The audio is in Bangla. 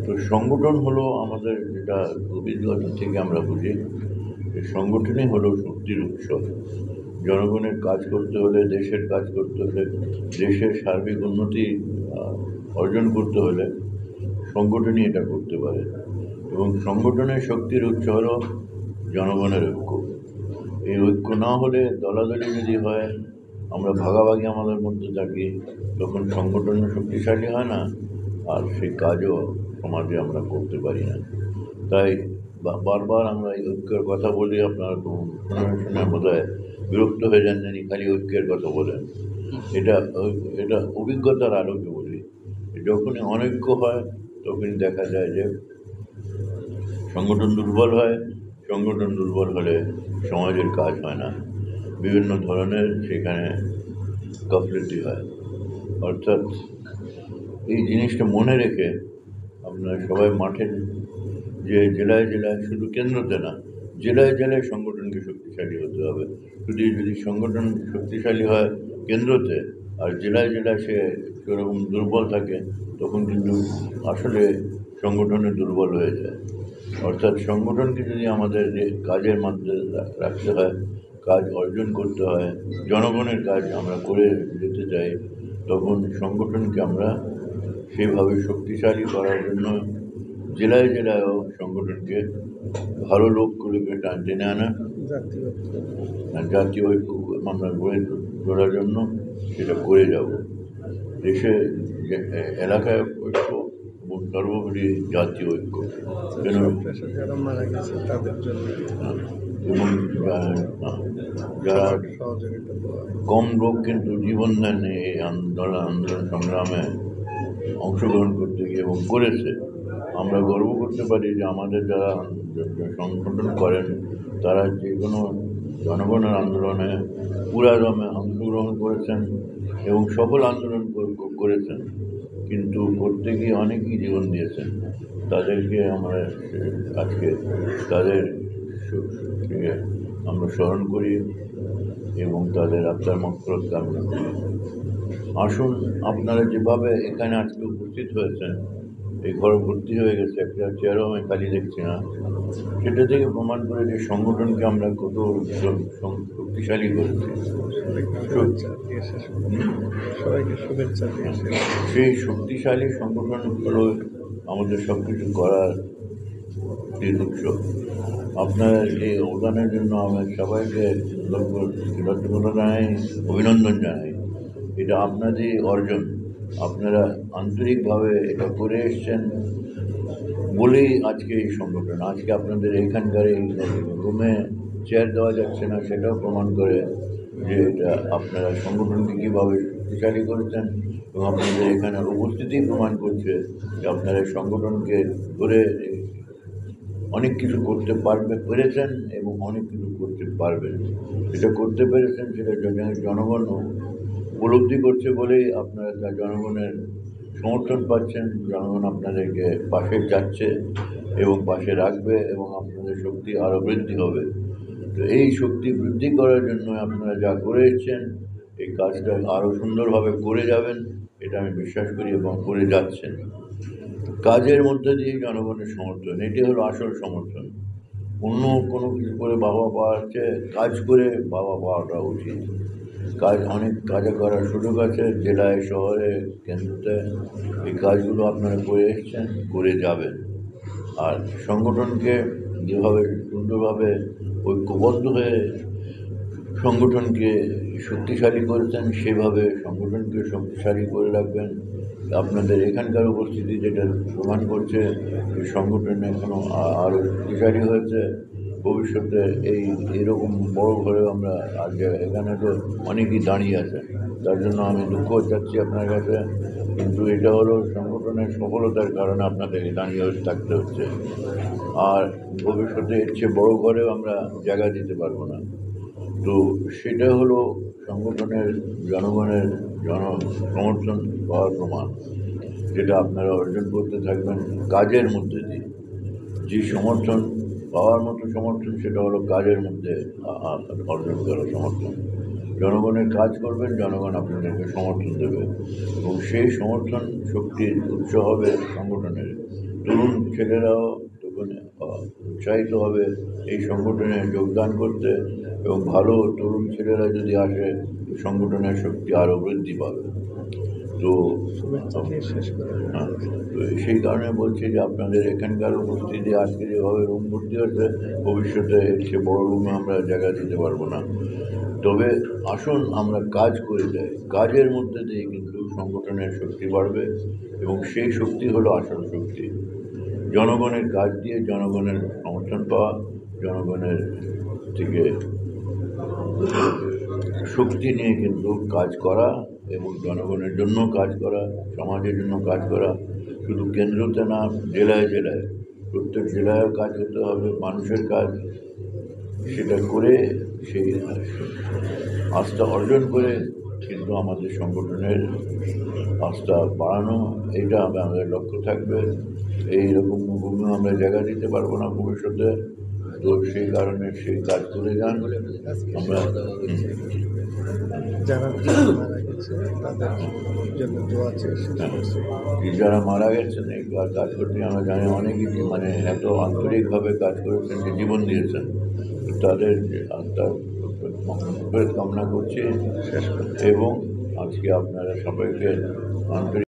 তো সংগঠন হলো আমাদের যেটা অভিজ্ঞতা থেকে আমরা বুঝি, যে সংগঠনই হলো শক্তির উৎস। জনগণের কাজ করতে হলে, দেশের কাজ করতে হলে, দেশের সার্বিক উন্নতি আহ, অর্জন করতে হলে সংগঠনই এটা করতে পারে। এবং সংগঠনের শক্তির উৎস হলো জনগণের ঐক্য। এই ঐক্য না হলে, দলাদলি যদি হয়, আমরা ভাগাভাগি আমাদের মধ্যে থাকি, তখন সংগঠনও শক্তিশালী হয় না, আর সেই কাজও সমাজে আমরা করতে পারি না। তাই বারবার আমরা এই ঐক্যের কথা বলি, আপনারা তো শুনে শুনে বোধহয় বিরক্ত হয়ে যান, জানি খালি ঐক্যের কথা বলেন। এটা এটা অভিজ্ঞতার আলোকে বলি, যখনই অনৈক্য হয় তখনই দেখা যায় যে সংগঠন দুর্বল হয়। সংগঠন দুর্বল হলে সমাজের কাজ হয় না, বিভিন্ন ধরনের সেখানে গাফিলতি হয়। অর্থাৎ এই জিনিসটা মনে রেখে আপনারা সবাই মাঠের, যে জেলায় জেলায়, শুধু কেন্দ্রতে না, জেলায় জেলায় সংগঠনকে শক্তিশালী হতে হবে। যদি যদি সংগঠন শক্তিশালী হয় কেন্দ্রতে, আর জেলায় জেলায় সে সেরকম দুর্বল থাকে, তখন কিন্তু আসলে সংগঠনে দুর্বল হয়ে যায়। অর্থাৎ সংগঠনকে যদি আমাদের যে কাজের মধ্যে রাখতে হয়, কাজ অর্জন করতে হয়, জনগণের কাজ আমরা করে যেতে চাই, তখন সংগঠনকে আমরা সেইভাবে শক্তিশালী করার জন্য জেলায় জেলায়ও সংগঠনকে ভালো লোকগুলোকে টেনে আনা, জাতীয় ঐক্য আমরা গড়ে তোলার জন্য সেটা করে যাব। দেশে এলাকায় ঐক্য এবং সর্বোপরি জাতীয় ঐক্য। কেন? যারা মারা গেছে তাদের জন্য এবং যারা সহযোগিতা দেওয়া। কম লোক কিন্তু জীবন দেন এই আন্দোলন সংগ্রামে অংশগ্রহণ করতে গিয়ে এবং করেছে। আমরা গর্ব করতে পারি যে আমাদের যারা সংগঠন করেন, তারা যে কোনো জনগণের আন্দোলনে পুরা দমে অংশগ্রহণ করেছেন এবং সফল আন্দোলন করেছেন, কিন্তু করতে গিয়ে অনেকেই জীবন দিয়েছেন। তাদেরকে আমরা আজকে তাদের আমরা স্মরণ করি এবং তাদের আত্মার মঙ্গল কামনা করি। আসুন, আপনারা যেভাবে এখানে আজকে উপস্থিত হয়েছেন, এই ঘর ভর্তি হয়ে গেছে, একটা চেয়ারও আমি খালি দেখছি না, সেটা থেকে প্রমাণ করে যে সংগঠনকে আমরা কত শক্তিশালী করেছি। সবাইকে শুভেচ্ছা দিয়ে সেই শক্তিশালী সংগঠন হলো আমাদের সব কিছু করার উৎস। আপনার এই অবদানের জন্য আমি সবাইকে কৃতজ্ঞতা জানাই, অভিনন্দন জানাই। এটা আপনাদের অর্জন। আপনারা আন্তরিকভাবে এটা করে এসছেন বলেই আজকে এই সংগঠন। আজকে আপনাদের এখানকার এই রুমে চেয়ার দেওয়া যাচ্ছে না, সেটাও প্রমাণ করে যে এটা আপনারা সংগঠনকে কীভাবে শক্তিশালী করেছেন, এবং আপনাদের এখানে উপস্থিতি প্রমাণ করছে যে আপনারা সংগঠনকে ধরে অনেক কিছু করতে পেরেছেন এবং অনেক কিছু করতে পারবেন। এটা করতে পেরেছেন, সেটা জনগণ উপলব্ধি করছে বলেই আপনারা তা জনগণের সমর্থন পাচ্ছেন। জনগণ আপনাদেরকে পাশে যাচ্ছে এবং পাশে রাখবে, এবং আপনাদের শক্তি আরও বৃদ্ধি হবে। তো এই শক্তি বৃদ্ধি করার জন্য আপনারা যা করে এসছেন, এই কাজটা আরও সুন্দরভাবে করে যাবেন, এটা আমি বিশ্বাস করি, এবং করে যাচ্ছেন। কাজের মধ্যে দিয়ে জনগণের সমর্থন, এটি হলো আসল সমর্থন। অন্য কোনো কিছু করে বাবা পাওয়ার চেয়ে কাজ করে বাবা পাওয়াটা উচিত। কাজ, অনেক কাজে করার সুযোগ আছে জেলায়, শহরে, কেন্দ্রতে। এই কাজগুলো আপনারা করে এসছেন, করে যাবেন। আর সংগঠনকে যেভাবে সুন্দরভাবে ঐক্যবদ্ধ হয়ে সংগঠনকে শক্তিশালী করেছেন, সেভাবে সংগঠনকে শক্তিশালী করে রাখবেন। আপনাদের এখানকার উপস্থিতি যেটা প্রমাণ করছে যে সংগঠন এখনও আরও শক্তিশালী হয়েছে। ভবিষ্যতে এইরকম বড় ঘরে আমরা আজ এখানে তো অনেকেই দাঁড়িয়ে আছে, তার জন্য আমি দুঃখ চাচ্ছি আপনার কাছে, কিন্তু এটা হলো সংগঠনের সফলতার কারণে আপনাদেরকে দাঁড়িয়ে থাকতে হচ্ছে। আর ভবিষ্যতে এর চেয়ে বড় ঘরেও আমরা জায়গা দিতে পারবো না। তো সেটা হলো সংগঠনের জনগণের সমর্থন পাওয়ার প্রমাণ, যেটা আপনারা অর্জন করতে থাকবেন কাজের মধ্যে দিয়ে। যে সমর্থন পাওয়ার মতো সমর্থন, সেটা হলো কাজের মধ্যে অর্জন করা সমর্থন। জনগণের কাজ করবেন, জনগণ আপনাদেরকে সমর্থন দেবে এবং সেই সমর্থন শক্তির উৎস হবে সংগঠনের। তরুণ ছেলেরাও তখন উৎসাহিত হবে এই সংগঠনে যোগদান করতে এবং ভালো তরুণ ছেলেরা যদি আসে সংগঠনের শক্তি আরও বৃদ্ধি পাবে। তো শুভেচ্ছা দিয়ে শেষ করে হ্যাঁ, তো সেই কারণে বলছি যে আপনাদের এখানকার উপস্থিতি আজকে যেভাবে রুম ভর্তি হয়েছে, ভবিষ্যতে সে বড় রুমে আমরা জায়গা দিতে পারবো না। তবে আসুন আমরা কাজ করে যাই, কাজের মধ্যে দিয়ে কিন্তু সংগঠনের শক্তি বাড়বে এবং সেই শক্তি হলো আসল শক্তি। জনগণের কাজ দিয়ে জনগণের সমর্থন পাওয়া, জনগণের থেকে শক্তি নিয়ে কিন্তু কাজ করা এবং জনগণের জন্য কাজ করা, সমাজের জন্য কাজ করা, শুধু কেন্দ্রতে না, জেলায় জেলায়, প্রত্যেক জেলায়ও কাজ করতে হবে, মানুষের কাজ। সেটা করে সেই আস্থা অর্জন করে কিন্তু আমাদের সংগঠনের আস্থা বাড়ানো, এটা আমাদের লক্ষ্য থাকবে। এইরকম কোনো আমরা জায়গা দিতে পারবো না ভবিষ্যতে। তো সেই কারণে সেই কাজ করে যান। আমরা যারা মারা গেছে তাদের জন্য দোয়া চেয়ে শেষ করছি। যারা মারা গেছেন এই কাজ করতে আমরা জানি অনেকেই মানে এত আন্তরিকভাবে কাজ করেছেন যে জীবন দিয়েছেন, তাদের আত্মার কামনা করছি শেষ করছি। এবং আজকে আপনারা সবাইকে আন্তরিক